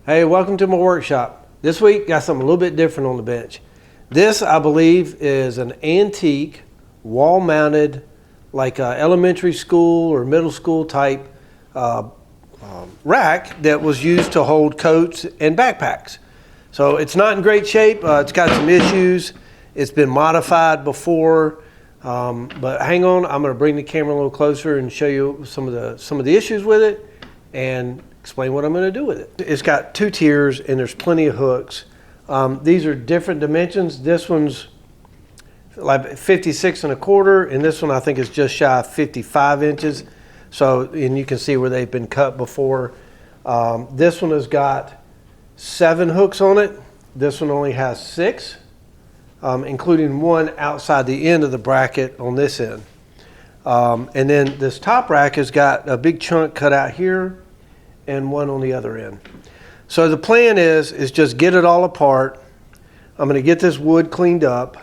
Hey, welcome to my workshop. This week, got something a little bit different on the bench. This, I believe, is an antique, wall-mounted, like elementary school or middle school type rack that was used to hold coats and backpacks. So it's not in great shape. It's got some issues. It's been modified before, but hang on. I'm going to bring the camera a little closer and show you some of the issues with it and explain what I'm going to do with it. It's got two tiers and there's plenty of hooks. These are different dimensions. This one's like 56 and a quarter, and this one I think is just shy of 55 inches. So, and you can see where they've been cut before. This one has got 7 hooks on it. This one only has 6, including one outside the end of the bracket on this end. And then this top rack has got a big chunk cut out here and one on the other end. So the plan is just get it all apart. I'm going to get this wood cleaned up,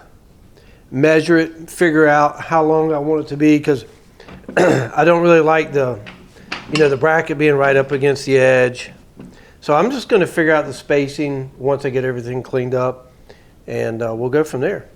measure it, figure out how long I want it to be, because I don't really like the bracket being right up against the edge. So I'm just going to figure out the spacing once I get everything cleaned up, and we'll go from there.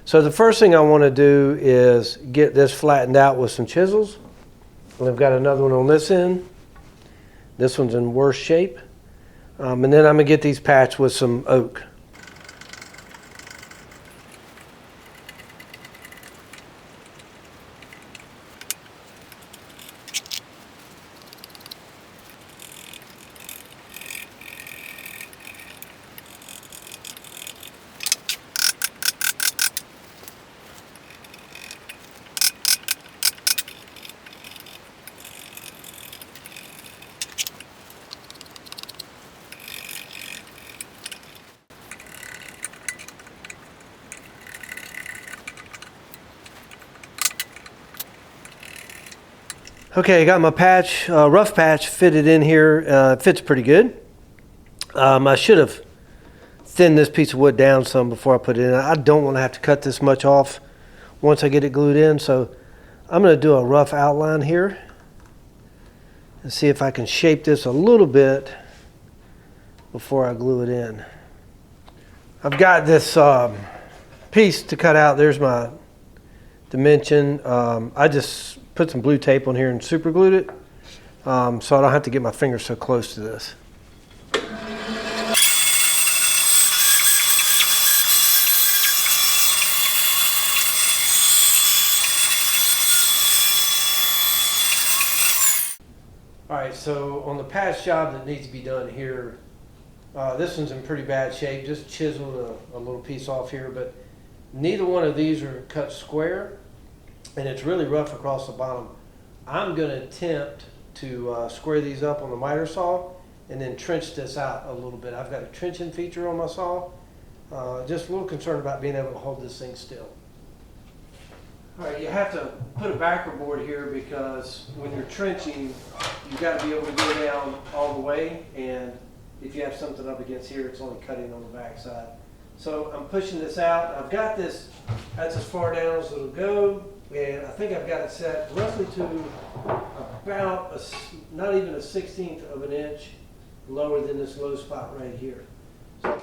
So the first thing I want to do is get this flattened out with some chisels. And I've got another one on this end. This one's in worse shape. And then I'm going to get these patched with some oak. Okay, I got my patch, rough patch fitted in here. It fits pretty good. I should have thinned this piece of wood down some before I put it in. I don't want to have to cut this much off once I get it glued in, so I'm going to do a rough outline here and see if I can shape this a little bit before I glue it in. I've got this piece to cut out. There's my dimension. I just put some blue tape on here and super glued it, so I don't have to get my fingers so close to this. All right, so on the patch job that needs to be done here, this one's in pretty bad shape. Just chiseled a little piece off here, but neither one of these are cut square, and it's really rough across the bottom. I'm going to attempt to square these up on the miter saw and then trench this out a little bit. I've got a trenching feature on my saw. Just a little concerned about being able to hold this thing still. All right, you have to put a backer board here because when you're trenching, you've got to be able to go down all the way, and if you have something up against here, it's only cutting on the back side. So I'm pushing this out. I've got this, that's as far down as it'll go, and I think I've got it set roughly to about not even a 1/16 of an inch lower than this low spot right here. So,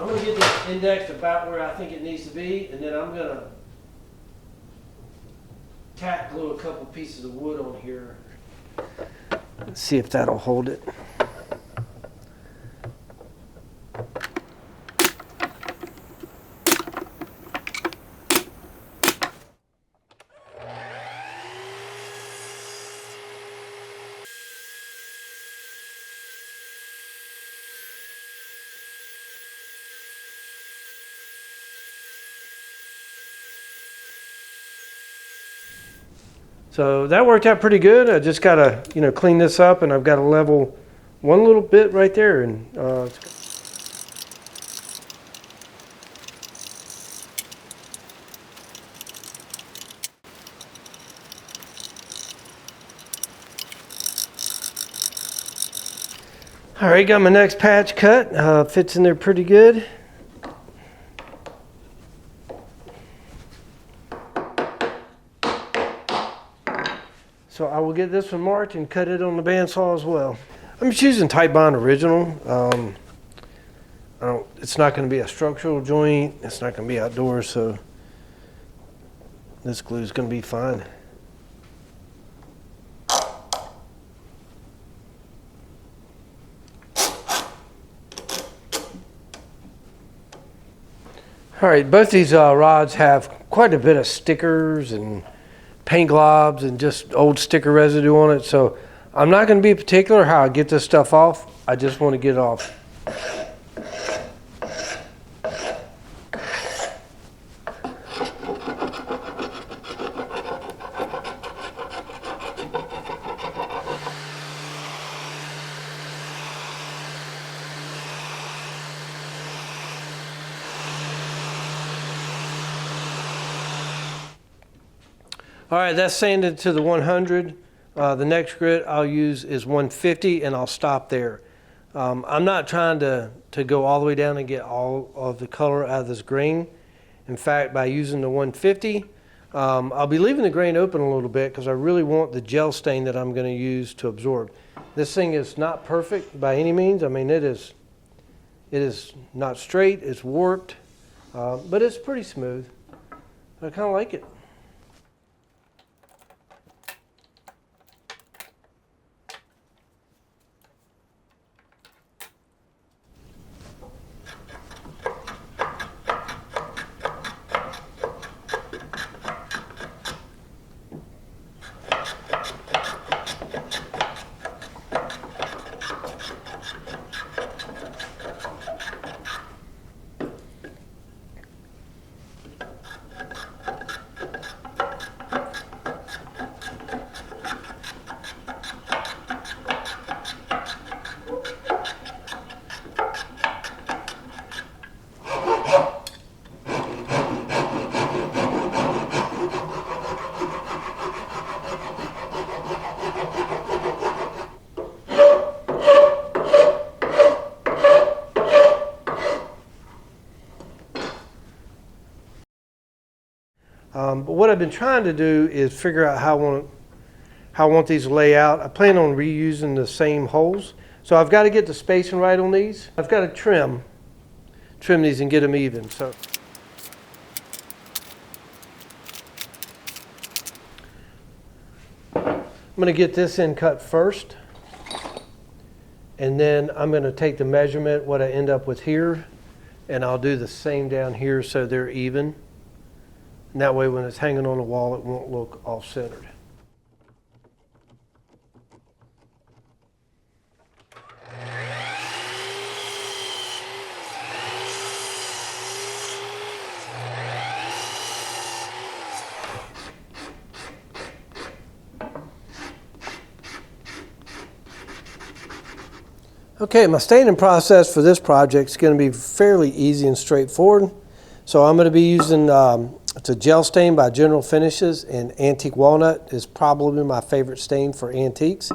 I'm going to get this indexed about where I think it needs to be, and then I'm going to tack glue a couple pieces of wood on here. Let's see if that'll hold it. So that worked out pretty good. I just got to, clean this up, and I've got to level one little bit right there. And all right, got my next patch cut. Fits in there pretty good. So I will get this one marked and cut it on the bandsaw as well. I'm just using Type Bond Original. It's not going to be a structural joint. It's not going to be outdoors, so this glue is going to be fine. All right, both these rods have quite a bit of stickers and paint globs and just old sticker residue on it, so I'm not going to be particular how I get this stuff off. I just want to get it off. All right, that's sanded to the 100. The next grit I'll use is 150, and I'll stop there. I'm not trying to go all the way down and get all of the color out of this grain. In fact, by using the 150, I'll be leaving the grain open a little bit because I really want the gel stain that I'm going to use to absorb. This thing is not perfect by any means. I mean, it is not straight, it's warped, but it's pretty smooth. I kind of like it. But what I've been trying to do is figure out how I want these to lay out. I plan on reusing the same holes. So I've got to get the spacing right on these. I've got to trim these and get them even. So I'm going to get this in cut first. And then I'm going to take the measurement, what I end up with here, and I'll do the same down here so they're even. And that way when it's hanging on the wall, it won't look off-centered. Okay, my staining process for this project is going to be fairly easy and straightforward. So I'm going to be using it's a gel stain by General Finishes, and Antique Walnut is probably my favorite stain for antiques.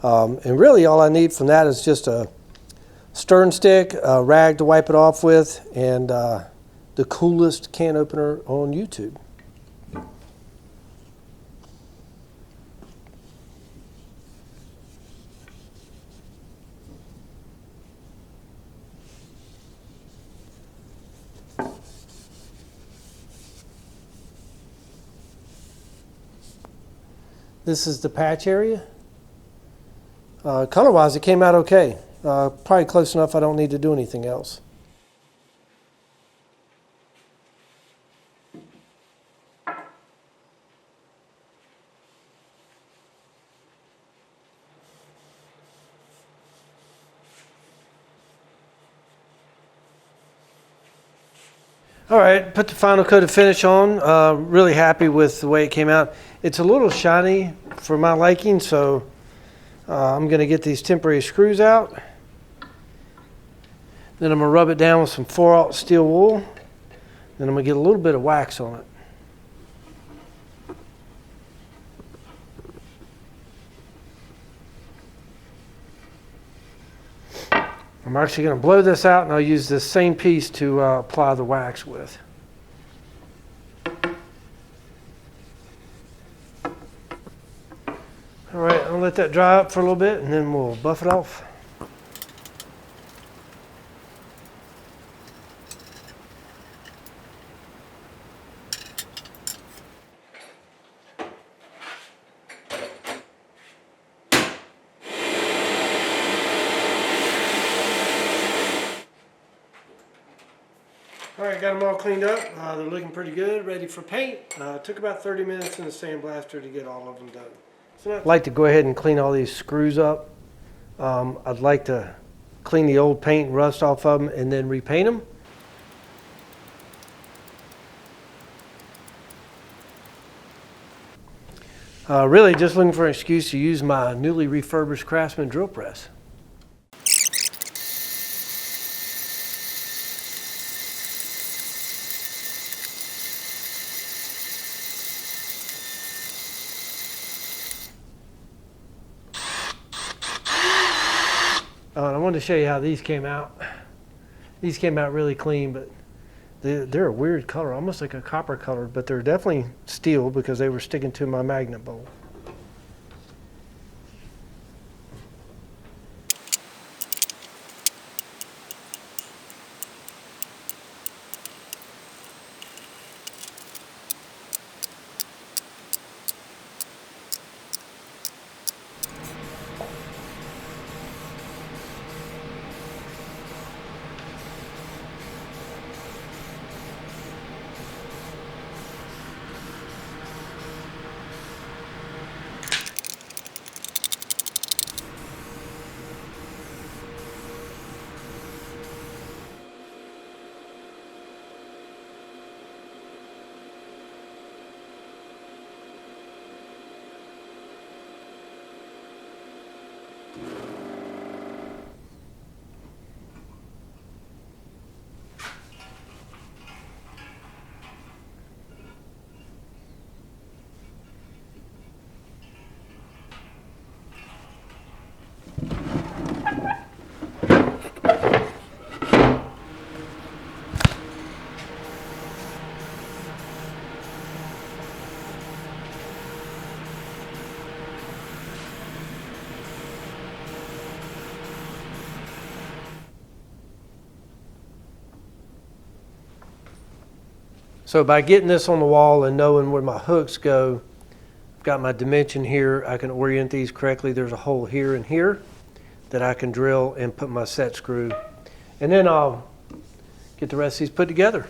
And really all I need from that is just a stirring stick, a rag to wipe it off with, and the coolest can opener on YouTube. This is the patch area. Color-wise, it came out okay. Probably close enough I don't need to do anything else. All right, put the final coat of finish on. Really happy with the way it came out. It's a little shiny for my liking, so I'm going to get these temporary screws out. Then I'm going to rub it down with some 4/0 steel wool. Then I'm going to get a little bit of wax on it. I'm actually going to blow this out, and I'll use this same piece to apply the wax with. All right, I'll let that dry up for a little bit, and then we'll buff it off. All right, got them all cleaned up. They're looking pretty good, ready for paint. It took about 30 minutes in the sandblaster to get all of them done. So I'd like to go ahead and clean all these screws up. I'd like to clean the old paint and rust off of them and then repaint them. Really just looking for an excuse to use my newly refurbished Craftsman drill press. I wanted to show you how these came out. These came out really clean, but they're a weird color, almost like a copper color, but they're definitely steel because they were sticking to my magnet bowl. So by getting this on the wall and knowing where my hooks go, I've got my dimension here. I can orient these correctly. There's a hole here and here that I can drill and put my set screw. And then I'll get the rest of these put together.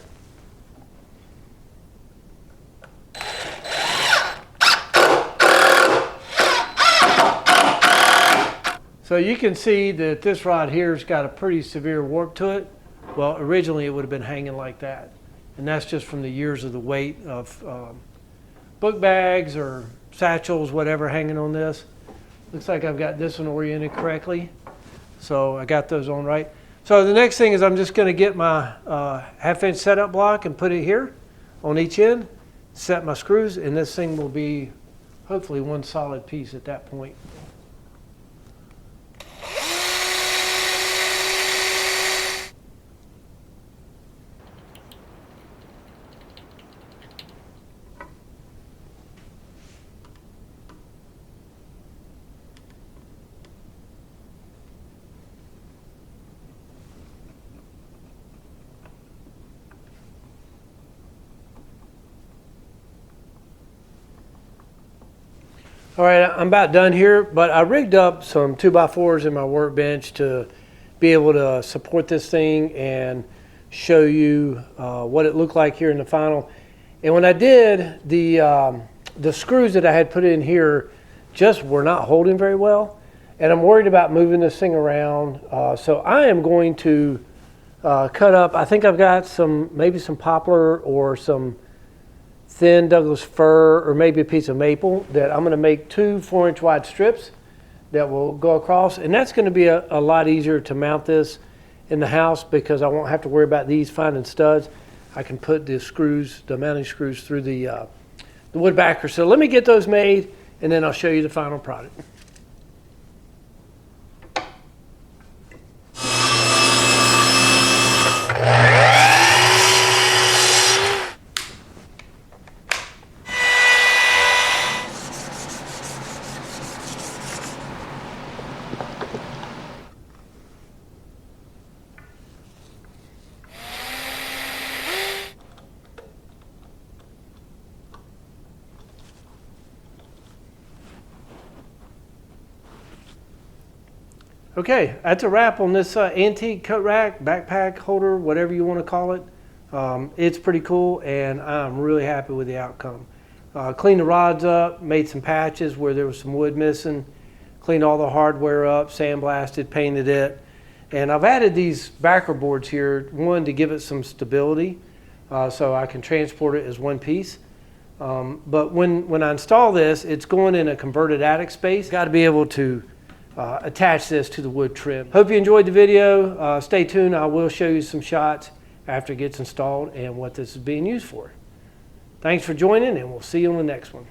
So you can see that this rod here's got a pretty severe warp to it. Well, originally it would have been hanging like that. And that's just from the years of the weight of book bags or satchels, whatever, hanging on this. Looks like I've got this one oriented correctly. So I got those on right. So the next thing is I'm just going to get my 1/2-inch setup block and put it here on each end, set my screws, and this thing will be hopefully one solid piece at that point. All right, I'm about done here, but I rigged up some 2x4s in my workbench to be able to support this thing and show you what it looked like here in the final. And when I did, the screws that I had put in here just were not holding very well. And I'm worried about moving this thing around. So I am going to cut up. I think I've got maybe some poplar or some thin Douglas fir or maybe a piece of maple that I'm going to make 2 4-inch wide strips that will go across, and that's going to be a lot easier to mount this in the house because I won't have to worry about these finding studs. I can put the mounting screws through the wood backer. So let me get those made, and then I'll show you the final product. Okay, that's a wrap on this antique coat rack, backpack holder, whatever you want to call it. It's pretty cool, and I'm really happy with the outcome. Cleaned the rods up, made some patches where there was some wood missing, cleaned all the hardware up, sandblasted, painted it. And I've added these backer boards here, one to give it some stability so I can transport it as one piece. But when I install this, it's going in a converted attic space. Got to be able to attach this to the wood trim. Hope you enjoyed the video. Stay tuned. I will show you some shots after it gets installed and what this is being used for. Thanks for joining, and we'll see you on the next one.